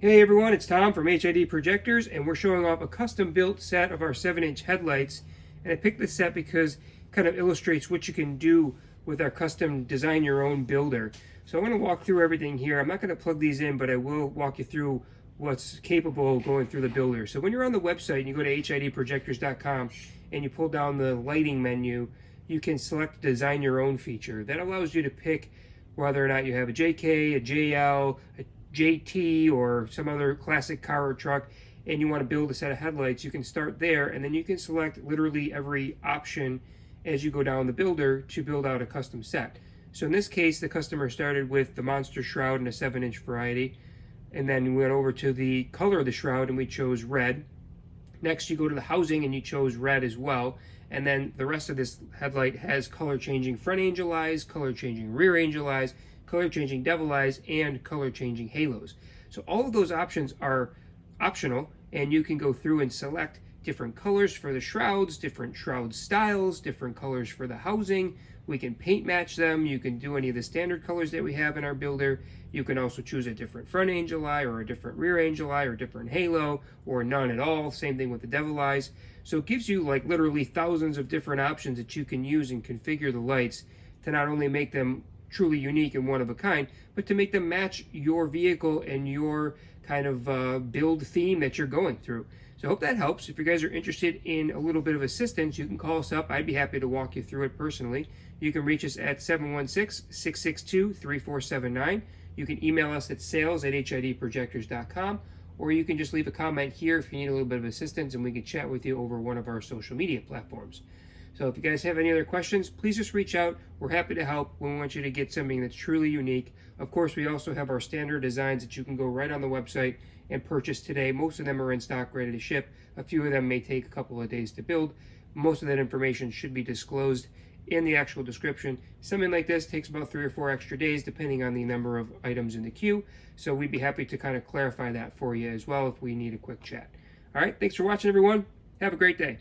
Hey everyone, it's Tom from HID Projectors, and we're showing off a custom-built set of our 7-inch headlights. And I picked this set because it kind of illustrates what you can do with our custom design your own builder. So I'm going to walk through everything here. I'm not going to plug these in, but I will walk you through what's capable of going through the builder. So when you're on the website and you go to HIDprojectors.com and you pull down the lighting menu, you can select design your own feature. That allows you to pick whether or not you have a JK, a JL, a JT, or some other classic car or truck, and you want to build a set of headlights. You can start there, and then you can select literally every option as you go down the builder to build out a custom set. So in this case, the customer started with the monster shroud in a 7-inch variety, and then we went over to the color of the shroud and we chose red. Next, you go to the housing and you chose red as well. And then the rest of this headlight has color changing front angel eyes, color changing rear angel eyes, color changing devil eyes, and color changing halos. So all of those options are optional, and you can go through and select different colors for the shrouds, different shroud styles, different colors for the housing. We can paint match them. You can do any of the standard colors that we have in our builder. You can also choose a different front angel eye or a different rear angel eye or a different halo or none at all. Same thing with the devil eyes. So it gives you like literally thousands of different options that you can use and configure the lights to not only make them truly unique and one of a kind, but to make them match your vehicle and your kind of build theme that you're going through. So I hope that helps. If you guys are interested in a little bit of assistance, you can call us up. I'd be happy to walk you through it personally. You can reach us at 716-662-3479. You can email us at sales@HIDprojectors.com, or you can just leave a comment here if you need a little bit of assistance, and we can chat with you over one of our social media platforms. So if you guys have any other questions, please just reach out. We're happy to help. We want you to get something that's truly unique. Of course, we also have our standard designs that you can go right on the website and purchase today. Most of them are in stock, ready to ship. A few of them may take a couple of days to build. Most of that information should be disclosed in the actual description. Something like this takes about 3 or 4 extra days depending on the number of items in the queue. So we'd be happy to kind of clarify that for you as well if we need a quick chat. All right, thanks for watching, everyone. Have a great day.